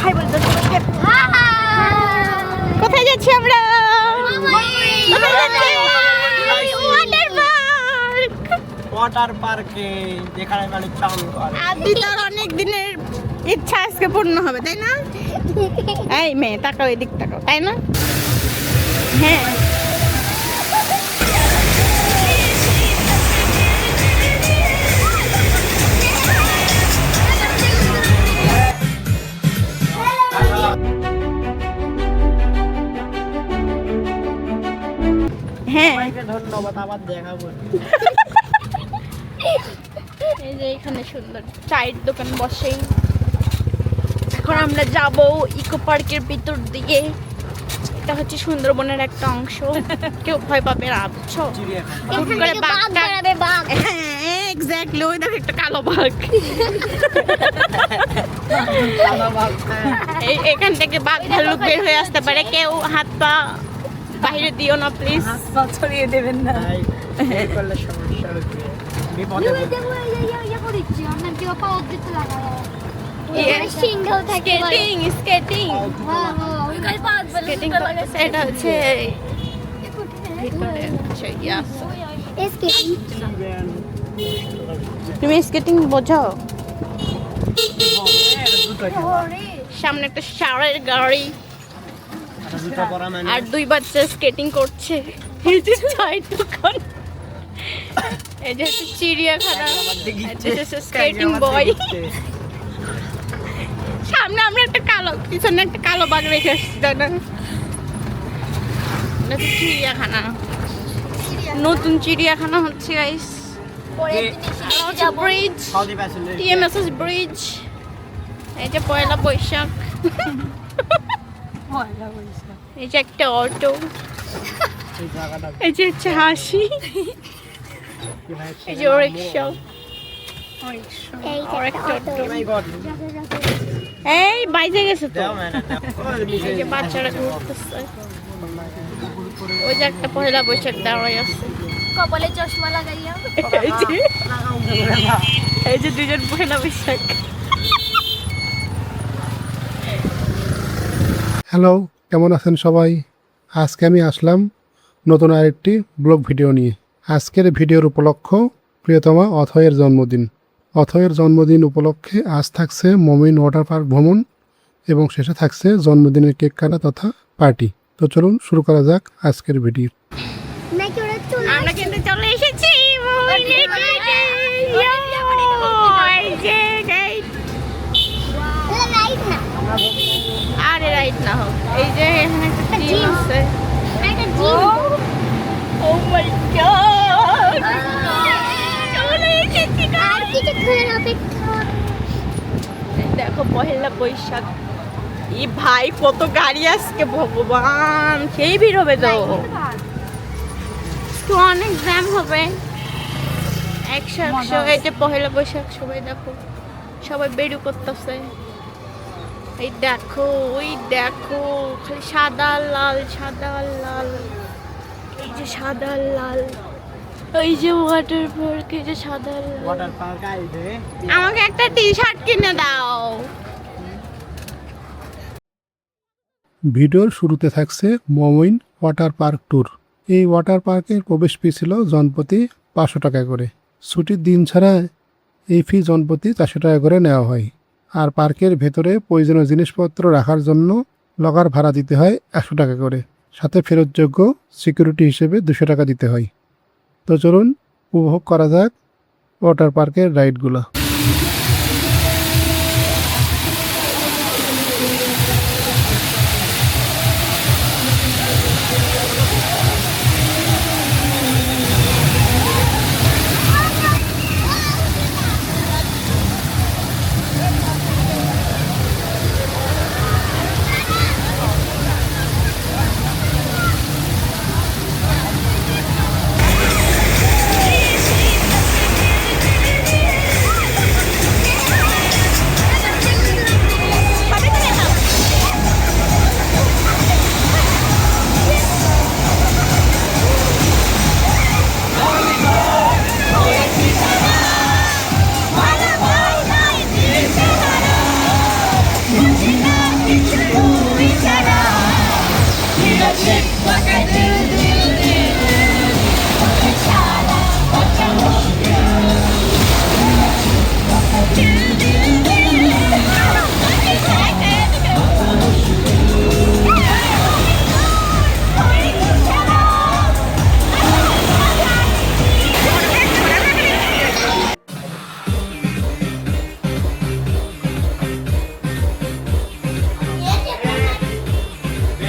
High বলতে কোথায় যাচ্ছি আমরা? ওয়াটার পার্কে যেখানে মানে চান করে। আদিতার অনেক দিনের ইচ্ছা আজকে পূর্ণ হবে, তাই না? এই মেয়ে তাকাও, এদিক তাকাও, তাই না? হ্যাঁ। হ্যাঁ, ধন্যবাদ, আবার দেখাবো। এই যে এখানে সুন্দর চায়ের দোকান বসে। এখন আমরা যাব ইকো পার্কের ভিতর দিয়ে। এটা হচ্ছে সুন্দরবনের একটা অংশ। কেউ ভয় পাবে না, বুঝছো? হুট করে বাঘ, হ্যাঁ এক্স্যাক্টলি, ওই দেখো একটা কালো বাঘ। এখান থেকে বাঘ ভাল্লুক বের হয়ে আসতে পারে, কেউ হাত পা বাইরে দিও না প্লিজ। ছড়িয়ে দেবেন না। করলে সমস্যা হবে, বিপদে পড়বে। স্কেটিং এটা হচ্ছে ভিতরে হচ্ছে তুমি স্কেটিং বোঝো? সামনে একটা ষাঁড়ের গাড়ি আর দুই বাচ্চা স্কেটিং করছে। এই যে চায়ের দোকান, এই যে হচ্ছে চিড়িয়াখানা, স্কেটিং বয়। সামনে আমরা একটা কালো, পিছনে একটা কালো বাঘ রেখে আসছি, তাই না? চিড়িয়াখানা, নতুন চিড়িয়াখানা হচ্ছে গাইস। Bridge, TMSS bridge. এই যে পয়লা বৈশাখ, এই যে একটা অটো, এই যে হচ্ছে হাসি, এই যে রিক্সা, এই বাইজে গেছে তো। এই যে বাচ্চারা ঘুরতেছে, ওই যে একটা পয়লা বৈশাখ দাঁড়াই আছে, কপালে চশমা লাগাইয়া। এই যে দুজন পয়লা বৈশাখ। হ্যালো, কেমন আছেন সবাই? আজকে আমি আসলাম নতুন আরেকটি ব্লগ ভিডিও নিয়ে। আজকের ভিডিওর উপলক্ষ প্রিয়তমা অথয়ের জন্মদিন। অথয়ের জন্মদিন উপলক্ষে আজ থাকছে মমিন ওয়াটার পার্ক ভ্রমণ এবং শেষে থাকছে জন্মদিনের কেক কাটা তথা পার্টি। তো চলুন শুরু করা যাক আজকের ভিডিও। আমরা কিন্তু চলে এসেছি। আরে রাইট না হোক, এই যে এখানে একটা জিম আছে। ও মাই গড, চলে এসেছি দেখো পহেলা বৈশাখ। এই ভাই কত গাড়ি আজকে, ভগবান সেই ভিড় হবে তো, অনেক জ্যাম হবে। 100 এই যে পহেলা বৈশাখ, সবাই দেখো, সবাই বেরু করতেছে। এই দেখো, ওই দেখো, খালি সাদা লাল সাদা লাল, এই যে সাদা লাল, ওই যে ওয়াটার পার্ক, এই যে সাদা লাল। ওয়াটার পার্ক আইবে, আমাকে একটা টি শার্ট কিনে দাও। ভিডিওর শুরুতে থাকছে মমিন ওয়াটার পার্ক ট্যুর। এই ওয়াটার পার্কের প্রবেশ ফি ছিল জনপ্রতি 500 টাকা করে। ছুটির দিন ছাড়া এই ফি জনপ্রতি 400 টাকা করে নেওয়া হয়। আর পার্কের ভেতরে প্রয়োজনীয় জিনিসপত্র রাখার জন্য লকার ভাড়া দিতে হয় 100 টাকা করে। সাথে ফেরতযোগ্য সিকিউরিটি হিসেবে 200 টাকা দিতে হয়। তো চলুন উপভোগ করা যাক ওয়াটার পার্কের রাইডগুলো।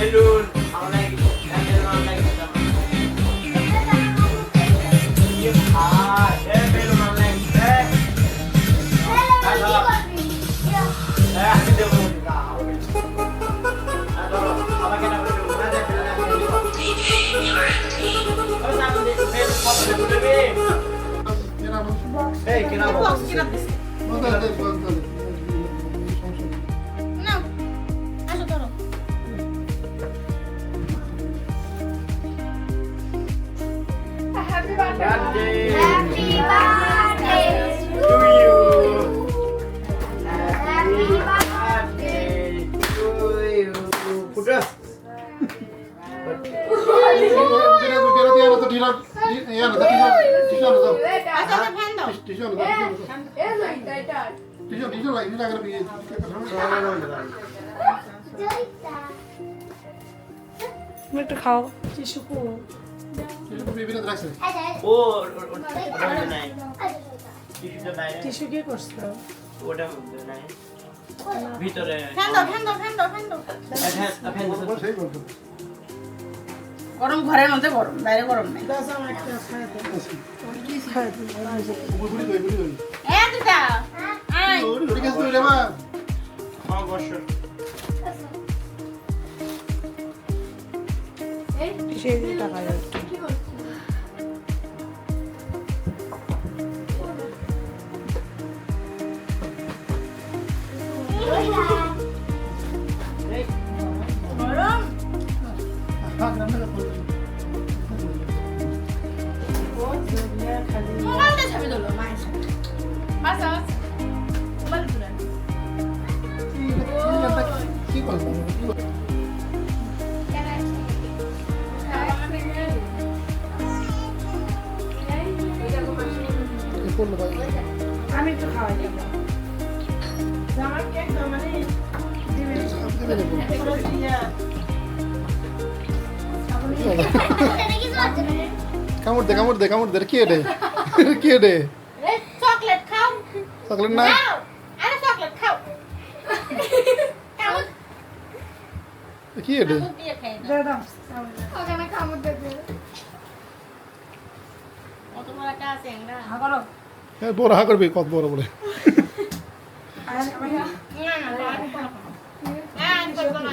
Balloon online online balloon online আমি দেবো আমাকে না এই কেনা বক্স কিনা দিছি নাও আসো ধরো happy birthday happy birthday to you. Happy birthday To you. Putra. আচ্ছা ফ্যান দাও একটু খাও ও ওটা নাই টিস্যুটা নাই টিস্যু কি করছো ওটা নাই ভিতরে ফ্যান দাও ফ্যান দাও ফ্যান দাও ফ্যান দাও গরম ঘরের মধ্যে গরম বাইরে গরম নাই এ দিদা আই অবশ্যই সেই টাকা যাচ্ছে মোবাইলটা ছাপে দিলো মায়ের সাথে আচ্ছা আচ্ছা মোবাইল তুলে আমি একটু খাওয়াই দেবো আমার কেক দাও মানে কামড় দে কি এটা কি এটা চকলেট খাও চকলেট না নাও আরে চকলেট খাও কামড় কি এটা দিয়ে খাই দাও ওখানে কামড় দেবে অত বড় একটা আছে এঙ্গা হা করো বড় হা করবি কত বড় বলে না না না আমি করব না